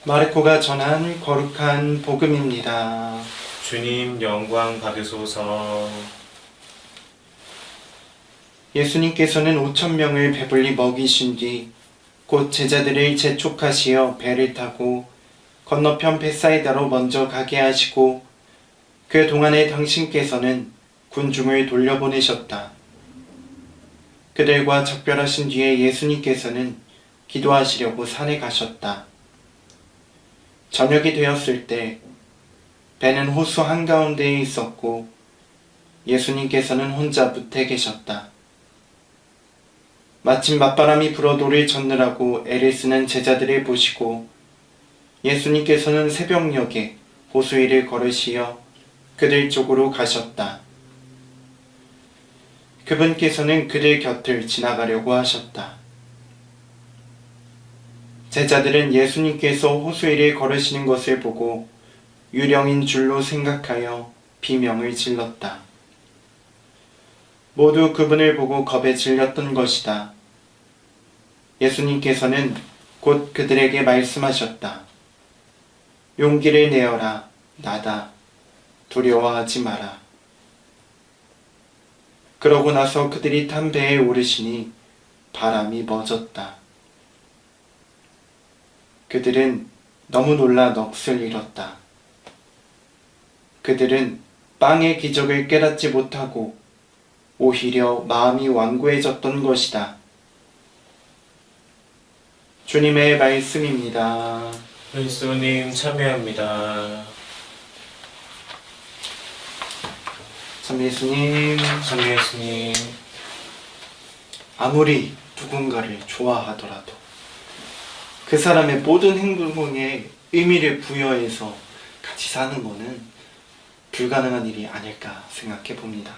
마르코가 전한 거룩한 복음입니다. 주님 영광 받으소서. 예수님께서는 5천 명을 배불리 먹이신 뒤 곧 제자들을 재촉하시어 배를 타고 건너편 벳사이다로 먼저 가게 하시고 그 동안에 당신께서는 군중을 돌려보내셨다. 그들과 작별하신 뒤에 예수님께서는 기도하시려고 산에 가셨다. 저녁이 되었을 때 배는 호수 한가운데에 있었고 예수님께서는 혼자 뭍에 계셨다. 마침 맞바람이 불어 노를 젓느라고 애를 쓰는 제자들을 보시고 예수님께서는 새벽녘에 호수 위를 걸으시어 그들 쪽으로 가셨다. 그분께서는 그들 곁을 지나가려고 하셨다. 제자들은 예수님께서 호수 위를 걸으시는 것을 보고 유령인 줄로 생각하여 비명을 질렀다. 모두 그분을 보고 겁에 질렸던 것이다. 예수님께서는 곧 그들에게 말씀하셨다. 용기를 내어라, 나다. 두려워하지 마라. 그러고 나서 그들이 탄 배에 오르시니 바람이 멎었다. 그들은 너무 놀라 넋을 잃었다. 그들은 빵의 기적을 깨닫지 못하고 오히려 마음이 완고해졌던 것이다. 주님의 말씀입니다. 예수님 참여합니다. 참 예수님, 참 예수님. 아무리 누군가를 좋아하더라도 그 사람의 모든 행동에 의미를 부여해서 같이 사는 것은 불가능한 일이 아닐까 생각해 봅니다.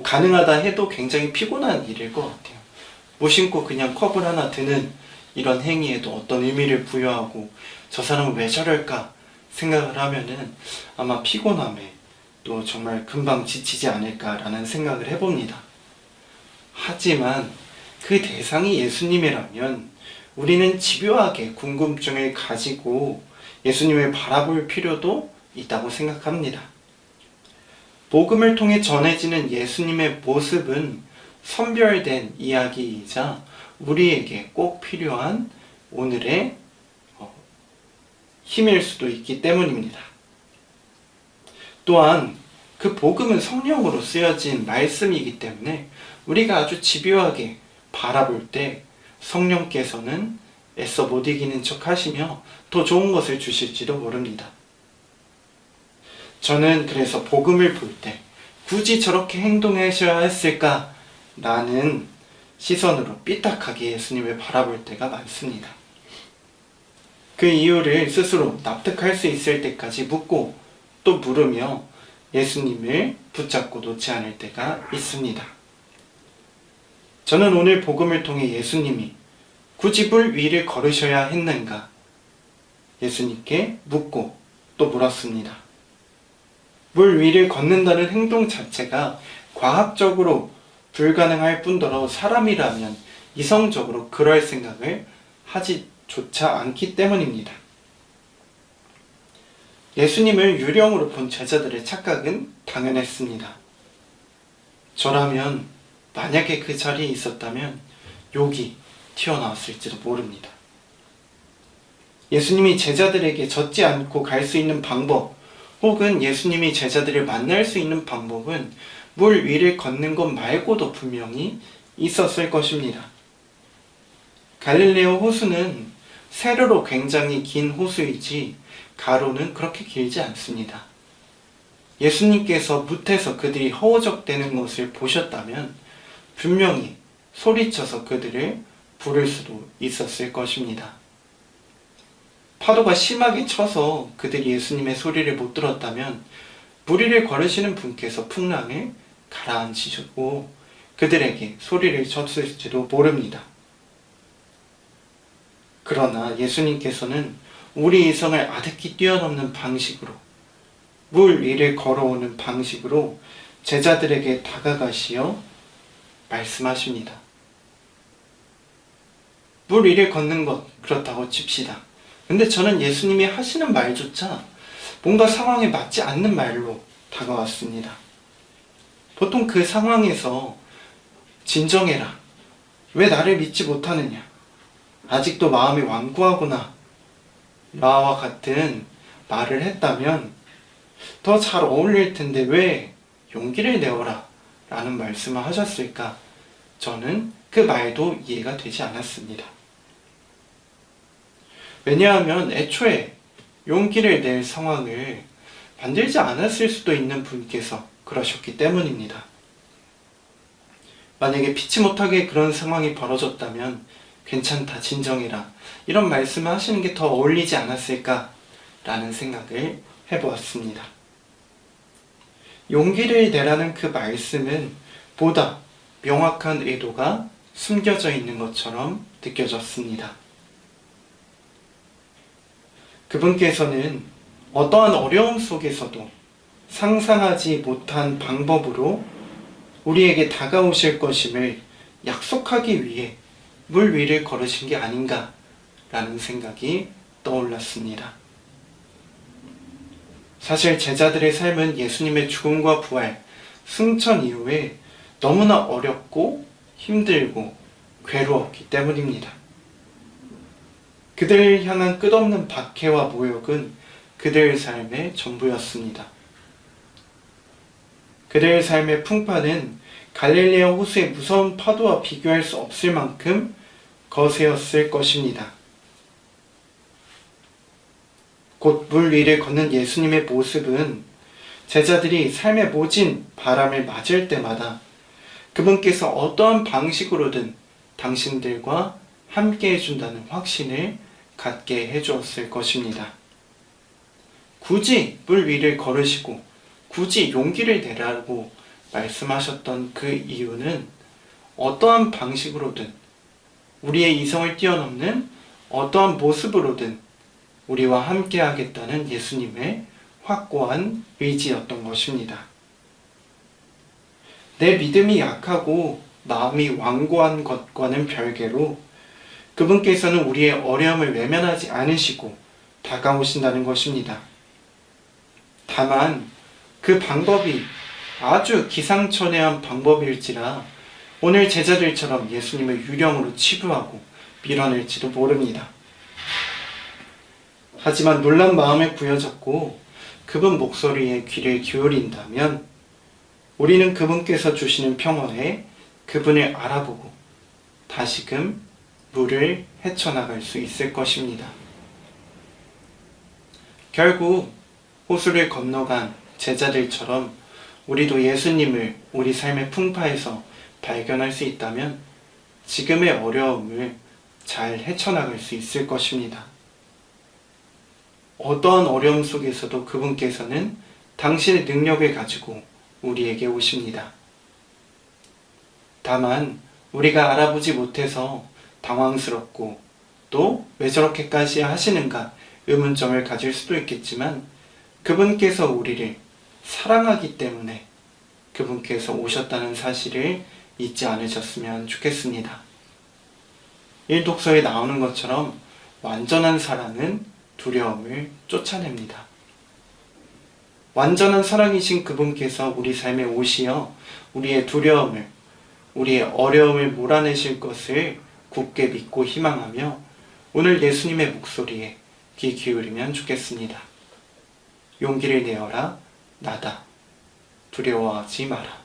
가능하다 해도 굉장히 피곤한 일일 것 같아요. 무심코 그냥 컵을 하나 드는 이런 행위에도 어떤 의미를 부여하고 저 사람은 왜 저럴까 생각을 하면은 아마 피곤함에 또 정말 금방 지치지 않을까라는 생각을 해봅니다. 하지만 그 대상이 예수님이라면 우리는 집요하게 궁금증을 가지고 예수님을 바라볼 필요도 있다고 생각합니다. 복음을 통해 전해지는 예수님의 모습은 선별된 이야기이자 우리에게 꼭 필요한 오늘의 힘일 수도 있기 때문입니다. 또한 그 복음은 성령으로 쓰여진 말씀이기 때문에 우리가 아주 집요하게 바라볼 때 성령께서는 애써 못 이기는 척 하시며 더 좋은 것을 주실지도 모릅니다. 저는 그래서 복음을 볼 때 굳이 저렇게 행동하셔야 했을까? 라는 시선으로 삐딱하게 예수님을 바라볼 때가 많습니다. 그 이유를 스스로 납득할 수 있을 때까지 묻고 또 물으며 예수님을 붙잡고 놓지 않을 때가 있습니다. 저는 오늘 복음을 통해 예수님이 굳이 물 위를 걸으셔야 했는가? 예수님께 묻고 또 물었습니다. 물 위를 걷는다는 행동 자체가 과학적으로 불가능할 뿐더러 사람이라면 이성적으로 그럴 생각을 하지조차 않기 때문입니다. 예수님을 유령으로 본 제자들의 착각은 당연했습니다. 저라면 만약에 그 자리에 있었다면 욕이 튀어나왔을지도 모릅니다. 예수님이 제자들에게 젖지 않고 갈 수 있는 방법, 혹은 예수님이 제자들을 만날 수 있는 방법은 물 위를 걷는 것 말고도 분명히 있었을 것입니다. 갈릴레오 호수는 세로로 굉장히 긴 호수이지 가로는 그렇게 길지 않습니다. 예수님께서 뭇에서 그들이 허우적대는 것을 보셨다면 분명히 소리쳐서 그들을 부를 수도 있었을 것입니다. 파도가 심하게 쳐서 그들이 예수님의 소리를 못 들었다면 물 위를 걸으시는 분께서 풍랑을 가라앉히시고 그들에게 소리를 쳤을지도 모릅니다. 그러나 예수님께서는 우리 이성을 아득히 뛰어넘는 방식으로 물 위를 걸어오는 방식으로 제자들에게 다가가시어 말씀하십니다. 물 위를 걷는 것 그렇다고 칩시다. 근데 저는 예수님이 하시는 말조차 뭔가 상황에 맞지 않는 말로 다가왔습니다. 보통 그 상황에서 진정해라. 왜 나를 믿지 못하느냐? 아직도 마음이 완고하구나. 나와 같은 말을 했다면 더 잘 어울릴 텐데 왜 용기를 내어라 라는 말씀을 하셨을까? 저는 그 말도 이해가 되지 않았습니다. 왜냐하면 애초에 용기를 낼 상황을 만들지 않았을 수도 있는 분께서 그러셨기 때문입니다. 만약에 피치 못하게 그런 상황이 벌어졌다면 괜찮다, 진정해라 이런 말씀을 하시는 게 더 어울리지 않았을까 라는 생각을 해보았습니다. 용기를 내라는 그 말씀은 보다 명확한 의도가 숨겨져 있는 것처럼 느껴졌습니다. 그분께서는 어떠한 어려움 속에서도 상상하지 못한 방법으로 우리에게 다가오실 것임을 약속하기 위해 물 위를 걸으신 게 아닌가라는 생각이 떠올랐습니다. 사실 제자들의 삶은 예수님의 죽음과 부활, 승천 이후에 너무나 어렵고 힘들고 괴로웠기 때문입니다. 그들을 향한 끝없는 박해와 모욕은 그들의 삶의 전부였습니다. 그들의 삶의 풍파는 갈릴레아 호수의 무서운 파도와 비교할 수 없을 만큼 거세었을 것입니다. 곧 물 위를 걷는 예수님의 모습은 제자들이 삶의 모진 바람을 맞을 때마다 그분께서 어떠한 방식으로든 당신들과 함께 해준다는 확신을 갖게 해주었을 것입니다. 굳이 물 위를 걸으시고 굳이 용기를 내라고 말씀하셨던 그 이유는 어떠한 방식으로든 우리의 이성을 뛰어넘는 어떠한 모습으로든 우리와 함께 하겠다는 예수님의 확고한 의지였던 것입니다. 내 믿음이 약하고 마음이 완고한 것과는 별개로 그분께서는 우리의 어려움을 외면하지 않으시고 다가오신다는 것입니다. 다만 그 방법이 아주 기상천외한 방법일지라 오늘 제자들처럼 예수님을 유령으로 치부하고 밀어낼지도 모릅니다. 하지만 놀란 마음을 부여잡고 그분 목소리에 귀를 기울인다면 우리는 그분께서 주시는 평화에 그분을 알아보고 다시금 물을 헤쳐나갈 수 있을 것입니다. 결국 호수를 건너간 제자들처럼 우리도 예수님을 우리 삶의 풍파에서 발견할 수 있다면 지금의 어려움을 잘 헤쳐나갈 수 있을 것입니다. 어떠한 어려움 속에서도 그분께서는 당신의 능력을 가지고 우리에게 오십니다. 다만 우리가 알아보지 못해서 당황스럽고 또 왜 저렇게까지 하시는가 의문점을 가질 수도 있겠지만 그분께서 우리를 사랑하기 때문에 그분께서 오셨다는 사실을 잊지 않으셨으면 좋겠습니다. 일독서에 나오는 것처럼 완전한 사랑은 두려움을 쫓아냅니다. 완전한 사랑이신 그분께서 우리 삶에 오시어 우리의 두려움을, 우리의 어려움을 몰아내실 것을 굳게 믿고 희망하며 오늘 예수님의 목소리에 귀 기울이면 좋겠습니다. 용기를 내어라, 나다. 두려워하지 마라.